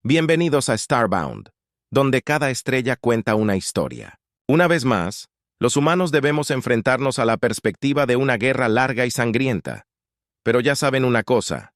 Bienvenidos a Starbound, donde cada estrella cuenta una historia. Una vez más, los humanos debemos enfrentarnos a la perspectiva de una guerra larga y sangrienta. Pero ya saben una cosa,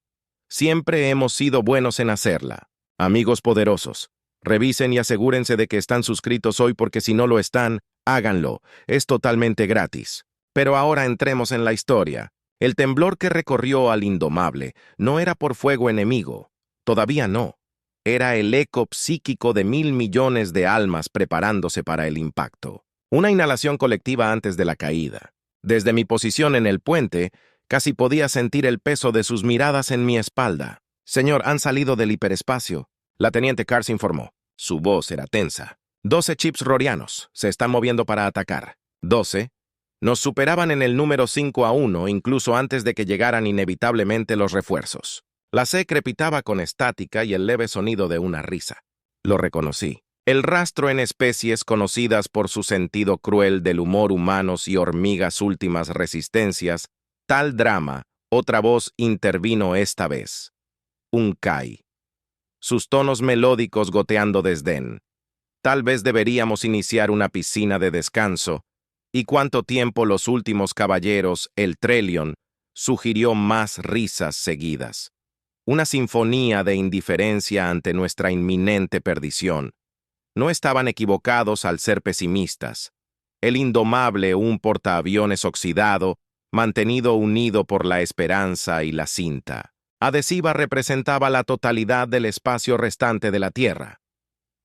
siempre hemos sido buenos en hacerla. Amigos poderosos, revisen y asegúrense de que están suscritos hoy porque si no lo están, háganlo, es totalmente gratis. Pero ahora entremos en la historia. El temblor que recorrió al Indomable no era por fuego enemigo, todavía no. Era el eco psíquico de 1.000 millones de almas preparándose para el impacto. Una inhalación colectiva antes de la caída. Desde mi posición en el puente, casi podía sentir el peso de sus miradas en mi espalda. Señor, han salido del hiperespacio. La teniente Cars informó. Su voz era tensa. 12 chips rorianos se están moviendo para atacar. 12. Nos superaban en el número 5-1, incluso antes de que llegaran inevitablemente los refuerzos. La C crepitaba con estática y el leve sonido de una risa. Lo reconocí. El rastro en especies conocidas por su sentido cruel del humor humanos y hormigas últimas resistencias, tal drama, otra voz intervino esta vez. Un Kai. Sus tonos melódicos goteando desdén. Tal vez deberíamos iniciar una piscina de descanso. ¿Y cuánto tiempo los últimos caballeros, el Trelion, sugirió más risas seguidas? Una sinfonía de indiferencia ante nuestra inminente perdición. No estaban equivocados al ser pesimistas. El Indomable, un portaaviones oxidado, mantenido unido por la esperanza y la cinta adhesiva, representaba la totalidad del espacio restante de la Tierra.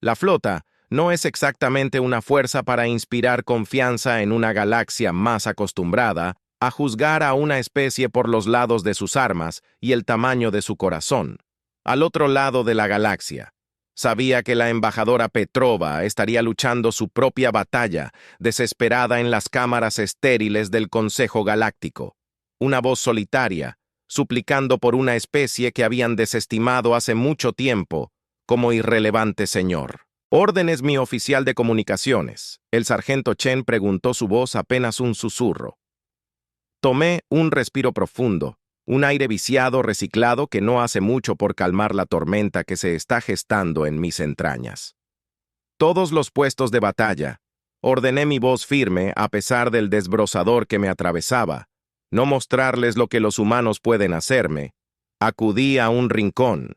La flota no es exactamente una fuerza para inspirar confianza en una galaxia más acostumbrada a juzgar a una especie por los lados de sus armas y el tamaño de su corazón. Al otro lado de la galaxia, sabía que la embajadora Petrova estaría luchando su propia batalla, desesperada en las cámaras estériles del Consejo Galáctico. Una voz solitaria, suplicando por una especie que habían desestimado hace mucho tiempo como irrelevante señor. «Órdenes, mi oficial de comunicaciones», el sargento Chen preguntó, su voz apenas un susurro. Tomé un respiro profundo, un aire viciado reciclado que no hace mucho por calmar la tormenta que se está gestando en mis entrañas. Todos los puestos de batalla, ordené mi voz firme a pesar del desbrozador que me atravesaba, no mostrarles lo que los humanos pueden hacerme. Acudí a un rincón.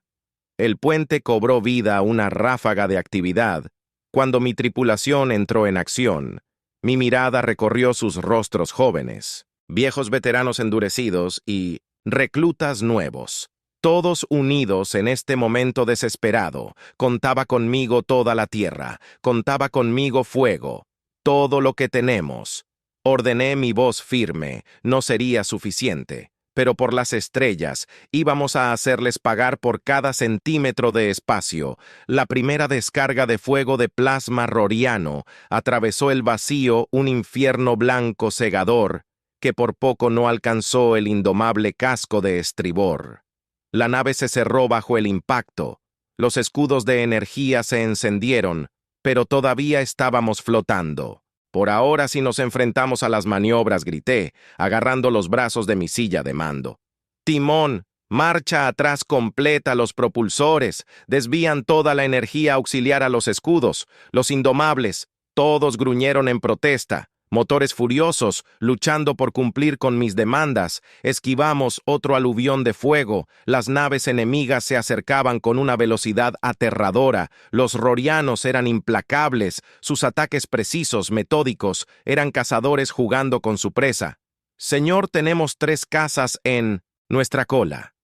El puente cobró vida a una ráfaga de actividad. Cuando mi tripulación entró en acción, mi mirada recorrió sus rostros jóvenes, viejos veteranos endurecidos y reclutas nuevos, todos unidos en este momento desesperado. Contaba conmigo toda la tierra, contaba conmigo fuego, todo lo que tenemos. Ordené mi voz firme, no sería suficiente, pero por las estrellas íbamos a hacerles pagar por cada centímetro de espacio. La primera descarga de fuego de plasma roriano atravesó el vacío, un infierno blanco cegador, que por poco no alcanzó el indomable casco de estribor. La nave se cerró bajo el impacto. Los escudos de energía se encendieron, pero todavía estábamos flotando. Por ahora si nos enfrentamos a las maniobras, grité, agarrando los brazos de mi silla de mando. Timón, marcha atrás completa los propulsores, desvían toda la energía auxiliar a los escudos. Los indomables, todos gruñeron en protesta. Motores furiosos, luchando por cumplir con mis demandas, esquivamos otro aluvión de fuego. Las naves enemigas se acercaban con una velocidad aterradora. Los rorianos eran implacables, sus ataques precisos, metódicos, eran cazadores jugando con su presa. «Señor, tenemos 3 cazas en nuestra cola».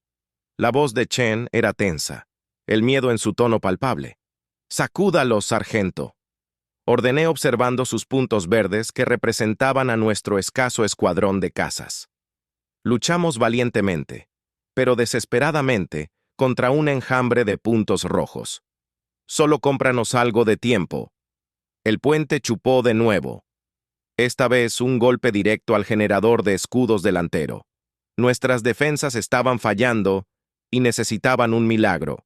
La voz de Chen era tensa, el miedo en su tono palpable. «Sacúdalos, sargento», ordené observando sus puntos verdes que representaban a nuestro escaso escuadrón de cazas. Luchamos valientemente, pero desesperadamente, contra un enjambre de puntos rojos. «Solo cómpranos algo de tiempo». El puente chupó de nuevo. Esta vez un golpe directo al generador de escudos delantero. Nuestras defensas estaban fallando y necesitaban un milagro.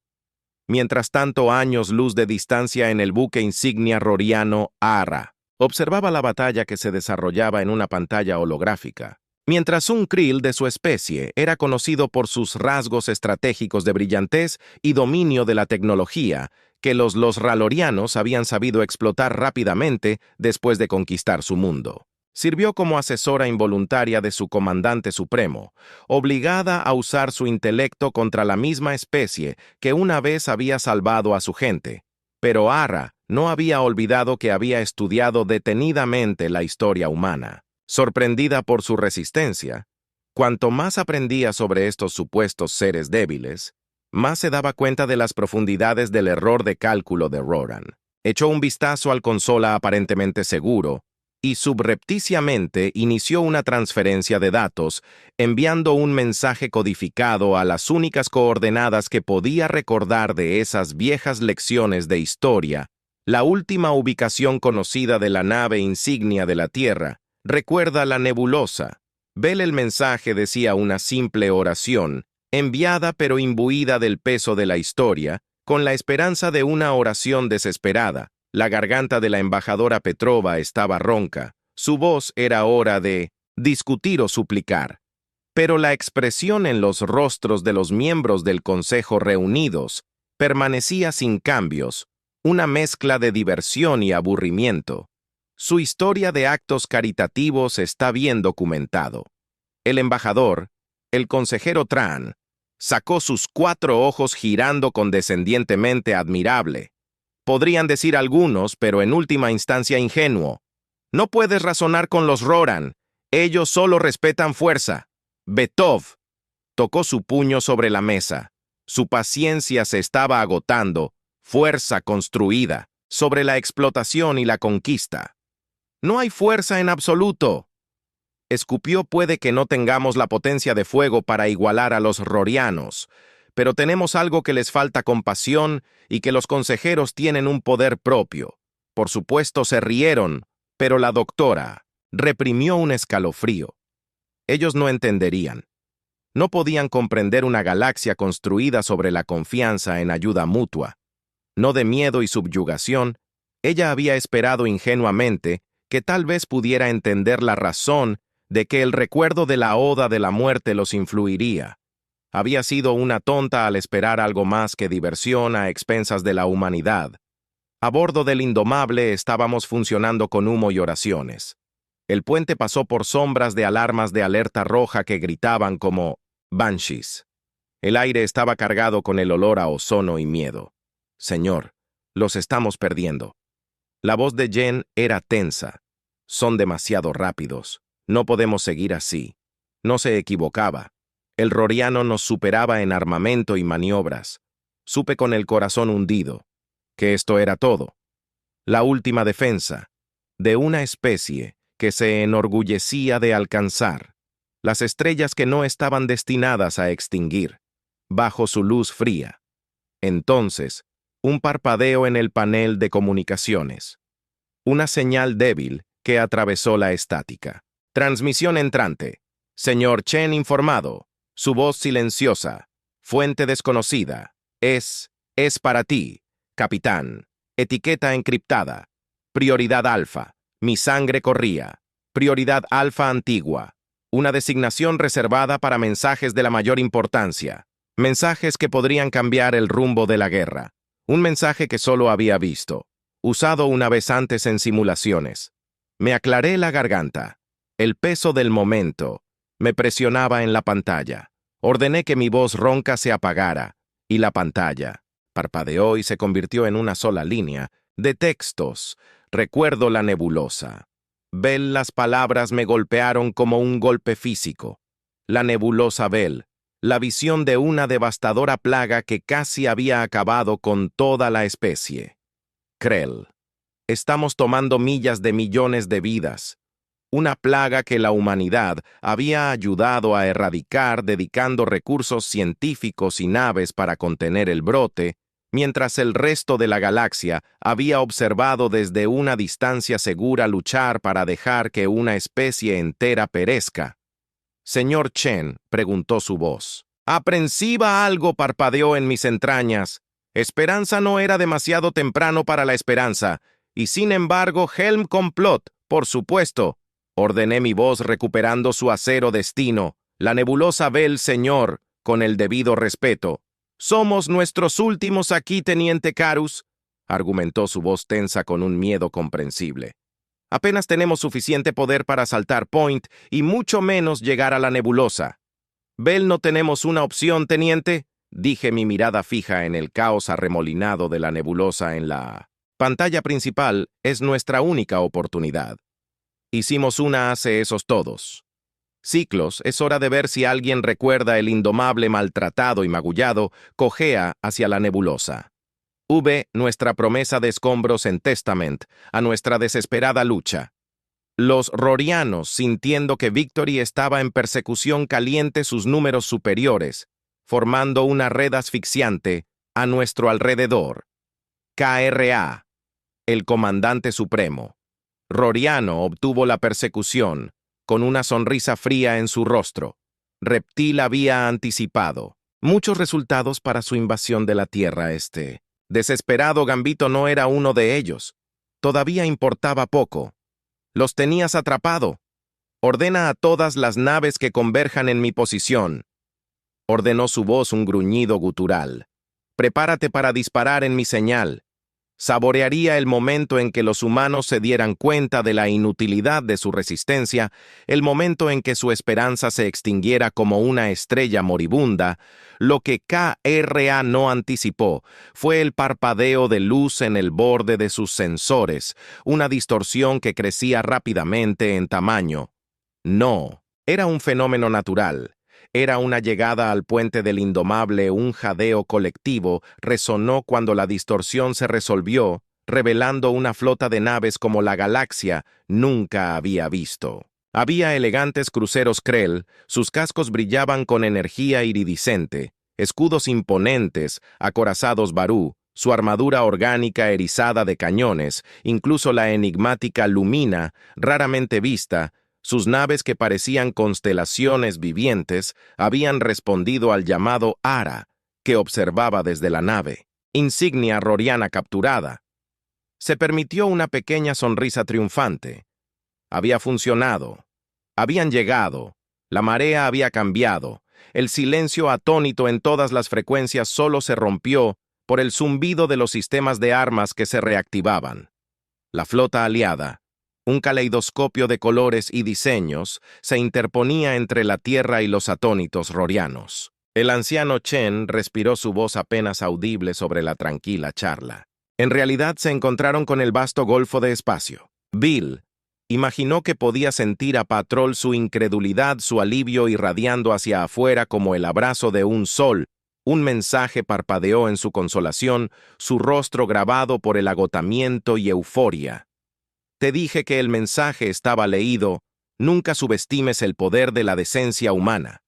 Mientras tanto, años luz de distancia en el buque insignia roriano Ara, observaba la batalla que se desarrollaba en una pantalla holográfica. mientras un krill de su especie era conocido por sus rasgos estratégicos de brillantez y dominio de la tecnología, que los ralorianos habían sabido explotar rápidamente después de conquistar su mundo. Sirvió como asesora involuntaria de su comandante supremo, obligada a usar su intelecto contra la misma especie que una vez había salvado a su gente. Pero Ara no había olvidado que había estudiado detenidamente la historia humana. Sorprendida por su resistencia, cuanto más aprendía sobre estos supuestos seres débiles, más se daba cuenta de las profundidades del error de cálculo de Roran. Echó un vistazo al consola aparentemente seguro y subrepticiamente inició una transferencia de datos, enviando un mensaje codificado a las únicas coordenadas que podía recordar de esas viejas lecciones de historia, la última ubicación conocida de la nave insignia de la Tierra. Recuerda la nebulosa. Bell el mensaje decía una simple oración, enviada pero imbuida del peso de la historia, con la esperanza de una oración desesperada. La garganta de la embajadora Petrova estaba ronca. Su voz era hora de discutir o suplicar. Pero la expresión en los rostros de los miembros del Consejo reunidos permanecía sin cambios, una mezcla de diversión y aburrimiento. Su historia de actos caritativos está bien documentado. El embajador, el consejero Tran, sacó sus 4 ojos girando condescendientemente admirable. Podrían decir algunos, pero en última instancia ingenuo. No puedes razonar con los Roran. Ellos solo respetan fuerza. Betov tocó su puño sobre la mesa. Su paciencia se estaba agotando. Fuerza construida sobre la explotación y la conquista. No hay fuerza en absoluto. Escupió: puede que no tengamos la potencia de fuego para igualar a los rorianos, pero tenemos algo que les falta: compasión, y que los consejeros tienen un poder propio. Por supuesto se rieron, pero la doctora reprimió un escalofrío. Ellos no entenderían. No podían comprender una galaxia construida sobre la confianza en ayuda mutua. No de miedo y subyugación. Ella había esperado ingenuamente que tal vez pudiera entender la razón de que el recuerdo de la oda de la muerte los influiría. Había sido una tonta al esperar algo más que diversión a expensas de la humanidad. A bordo del Indomable estábamos funcionando con humo y oraciones. El puente pasó por sombras de alarmas de alerta roja que gritaban como banshees. El aire estaba cargado con el olor a ozono y miedo. Señor, los estamos perdiendo. La voz de Jen era tensa. Son demasiado rápidos. No podemos seguir así. No se equivocaba. El roriano nos superaba en armamento y maniobras. Supe con el corazón hundido que esto era todo. La última defensa de una especie que se enorgullecía de alcanzar las estrellas que no estaban destinadas a extinguir, bajo su luz fría. Entonces, un parpadeo en el panel de comunicaciones. Una señal débil que atravesó la estática. Transmisión entrante. Señor Chen informado. Su voz silenciosa. Fuente desconocida. Es para ti, capitán. Etiqueta encriptada. Prioridad alfa. Mi sangre corría. Prioridad alfa antigua. Una designación reservada para mensajes de la mayor importancia. Mensajes que podrían cambiar el rumbo de la guerra. Un mensaje que solo había visto, usado una vez antes en simulaciones. Me aclaré la garganta. El peso del momento me presionaba en la pantalla. Ordené que mi voz ronca se apagara, y la pantalla parpadeó y se convirtió en una sola línea de textos. Recuerdo la nebulosa. Bell, las palabras me golpearon como un golpe físico. La nebulosa Bell, la visión de una devastadora plaga que casi había acabado con toda la especie. Krell. Estamos tomando millas de millones de vidas. Una plaga que la humanidad había ayudado a erradicar dedicando recursos científicos y naves para contener el brote, mientras el resto de la galaxia había observado desde una distancia segura luchar para dejar que una especie entera perezca. Señor Chen, preguntó su voz. Aprensiva, algo parpadeó en mis entrañas. Esperanza no era demasiado temprano para la esperanza, y sin embargo Helm Complot, por supuesto. ordené mi voz recuperando su acero destino. La nebulosa ve el Señor, con el debido respeto. «Somos nuestros últimos aquí, Teniente Carus», argumentó su voz tensa con un miedo comprensible. «Apenas tenemos suficiente poder para asaltar Point y mucho menos llegar a la nebulosa». «¿Bell no tenemos una opción, teniente?», dije, mi mirada fija en el caos arremolinado de la nebulosa en la pantalla principal. «Es nuestra única oportunidad. Hicimos una hace esos todos. Ciclos, es hora de ver si alguien recuerda el indomable maltratado y magullado cojea hacia la nebulosa. Nuestra promesa de escombros en Testament, a nuestra desesperada lucha. Los rorianos, sintiendo que Victory estaba en persecución caliente sus números superiores, formando una red asfixiante a nuestro alrededor. KRA, el comandante supremo. Roriano obtuvo la persecución, con una sonrisa fría en su rostro. Reptil había anticipado muchos resultados para su invasión de la Tierra. Este desesperado gambito no era uno de ellos. Todavía importaba poco. Los tenías atrapado. Ordena a todas las naves que converjan en mi posición. Ordenó su voz un gruñido gutural. Prepárate para disparar en mi señal. Saborearía el momento en que los humanos se dieran cuenta de la inutilidad de su resistencia, el momento en que su esperanza se extinguiera como una estrella moribunda. Lo que KRA no anticipó fue el parpadeo de luz en el borde de sus sensores, una distorsión que crecía rápidamente en tamaño. No, era un fenómeno natural. Era una llegada al puente del indomable. Un jadeo colectivo resonó cuando la distorsión se resolvió, revelando una flota de naves como la galaxia nunca había visto. Había elegantes cruceros Krell, sus cascos brillaban con energía iridiscente, escudos imponentes, acorazados Barú, su armadura orgánica erizada de cañones, incluso la enigmática Lumina, raramente vista. Sus naves, que parecían constelaciones vivientes, habían respondido al llamado Ara, que observaba desde la nave. Insignia roriana capturada. Se permitió una pequeña sonrisa triunfante. Había funcionado. Habían llegado. La marea había cambiado. El silencio atónito en todas las frecuencias solo se rompió por el zumbido de los sistemas de armas que se reactivaban. La flota aliada, un caleidoscopio de colores y diseños, se interponía entre la Tierra y los atónitos rorianos. El anciano Chen respiró su voz apenas audible sobre la tranquila charla. En realidad se encontraron con el vasto golfo de espacio. Bill imaginó que podía sentir a Patrol su incredulidad, su alivio irradiando hacia afuera como el abrazo de un sol. Un mensaje parpadeó en su consolación, su rostro grabado por el agotamiento y euforia. Te dije que el mensaje estaba leído. Nunca subestimes el poder de la decencia humana.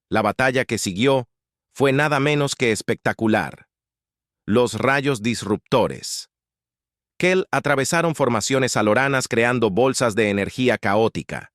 La batalla que siguió fue nada menos que espectacular. Los rayos disruptores. Kell atravesaron formaciones aloranas creando bolsas de energía caótica.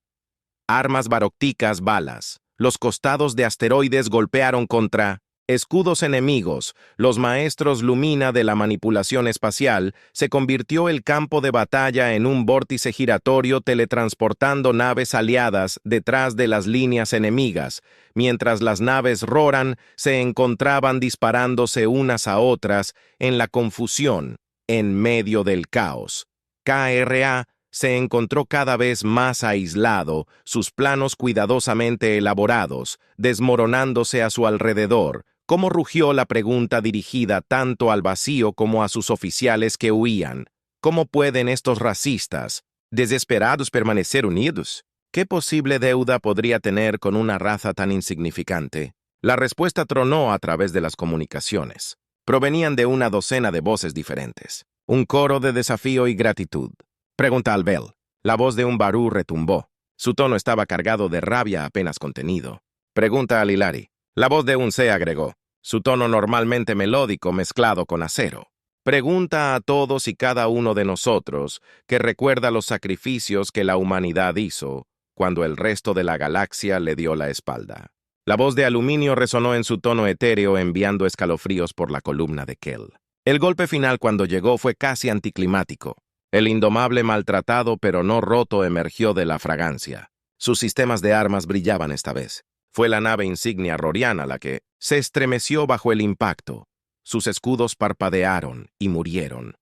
Armas barócticas, balas. Los costados de asteroides golpearon contra escudos enemigos. Los maestros Lumina de la manipulación espacial. Se convirtió el campo de batalla en un vórtice giratorio, teletransportando naves aliadas detrás de las líneas enemigas, mientras las naves Roran se encontraban disparándose unas a otras en la confusión, en medio del caos. KRA se encontró cada vez más aislado, sus planos cuidadosamente elaborados, desmoronándose a su alrededor. Cómo rugió la pregunta dirigida tanto al vacío como a sus oficiales que huían. ¿Cómo pueden estos racistas, desesperados, permanecer unidos? ¿Qué posible deuda podría tener con una raza tan insignificante? La respuesta tronó a través de las comunicaciones. Provenían de una docena de voces diferentes. Un coro de desafío y gratitud. Pregunta al Bell. La voz de un Barú retumbó. Su tono estaba cargado de rabia apenas contenido. Pregunta al Hilari. La voz de un C agregó, su tono normalmente melódico mezclado con acero. Pregunta a todos y cada uno de nosotros que recuerda los sacrificios que la humanidad hizo cuando el resto de la galaxia le dio la espalda. La voz de aluminio resonó en su tono etéreo, enviando escalofríos por la columna de Kell. El golpe final cuando llegó fue casi anticlimático. El indomable maltratado pero no roto emergió de la fragancia. Sus sistemas de armas brillaban esta vez. Fue la nave insignia roriana la que se estremeció bajo el impacto. Sus escudos parpadearon y murieron.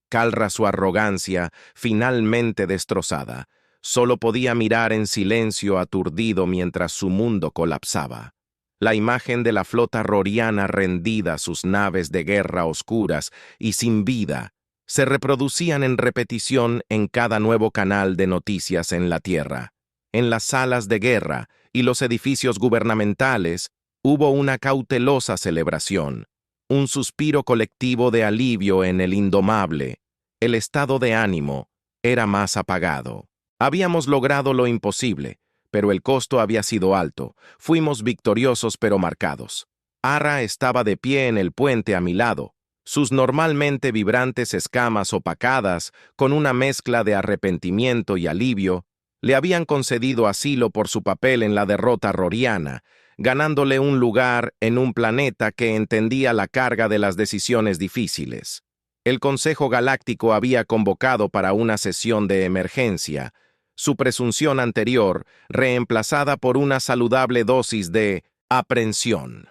Kalra, su arrogancia, finalmente destrozada, solo podía mirar en silencio aturdido mientras su mundo colapsaba. La imagen de la flota roriana rendida, sus naves de guerra oscuras y sin vida, se reproducían en repetición en cada nuevo canal de noticias en la Tierra. En las salas de guerra y los edificios gubernamentales hubo una cautelosa celebración, un suspiro colectivo de alivio en el indomable. El estado de ánimo era más apagado. Habíamos logrado lo imposible, pero el costo había sido alto. Fuimos victoriosos pero marcados. Arra estaba de pie en el puente a mi lado, sus normalmente vibrantes escamas opacadas, con una mezcla de arrepentimiento y alivio, le habían concedido asilo por su papel en la derrota roriana, ganándole un lugar en un planeta que entendía la carga de las decisiones difíciles. El Consejo Galáctico había convocado para una sesión de emergencia, su presunción anterior reemplazada por una saludable dosis de aprensión.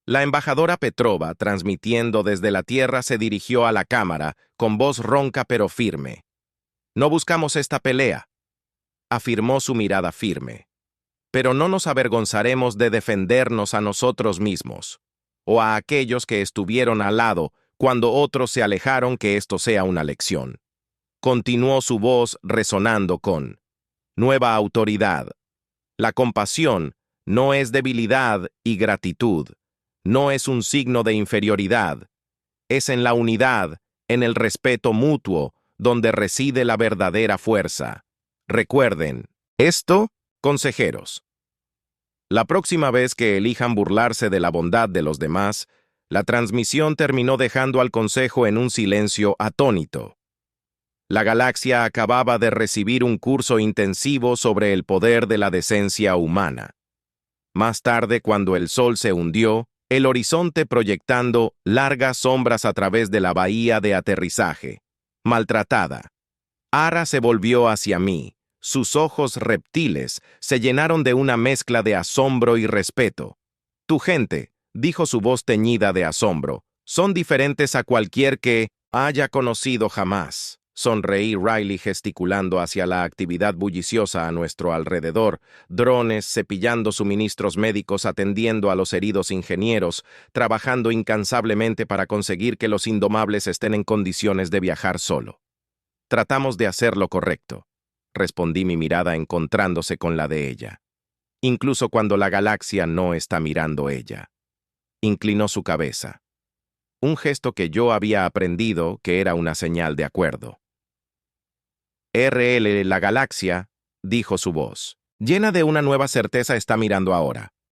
La embajadora Petrova, transmitiendo desde la Tierra, se dirigió a la cámara, con voz ronca pero firme. «No buscamos esta pelea», afirmó su mirada firme. «Pero no nos avergonzaremos de defendernos a nosotros mismos, o a aquellos que estuvieron al lado cuando otros se alejaron, que esto sea una lección». Continuó su voz resonando con nueva autoridad. La compasión no es debilidad y gratitud. No es un signo de inferioridad. Es en la unidad, en el respeto mutuo, donde reside la verdadera fuerza. Recuerden, esto, consejeros. La próxima vez que elijan burlarse de la bondad de los demás, la transmisión terminó dejando al Consejo en un silencio atónito. La galaxia acababa de recibir un curso intensivo sobre el poder de la decencia humana. Más tarde, cuando el sol se hundió, el horizonte proyectando largas sombras a través de la bahía de aterrizaje. Maltratada. Arra se volvió hacia mí. Sus ojos reptiles se llenaron de una mezcla de asombro y respeto. «Tu gente», dijo su voz teñida de asombro, «son diferentes a cualquier que haya conocido jamás». Sonreí Riley gesticulando hacia la actividad bulliciosa a nuestro alrededor, drones cepillando suministros médicos, atendiendo a los heridos ingenieros, trabajando incansablemente para conseguir que los indomables estén en condiciones de viajar solo. «Tratamos de hacer lo correcto», respondí, mi mirada encontrándose con la de ella. «Incluso cuando la galaxia no está mirando ella». Inclinó su cabeza. Un gesto que yo había aprendido que era una señal de acuerdo. «RL, la galaxia», dijo su voz, llena de una nueva certeza, está mirando ahora.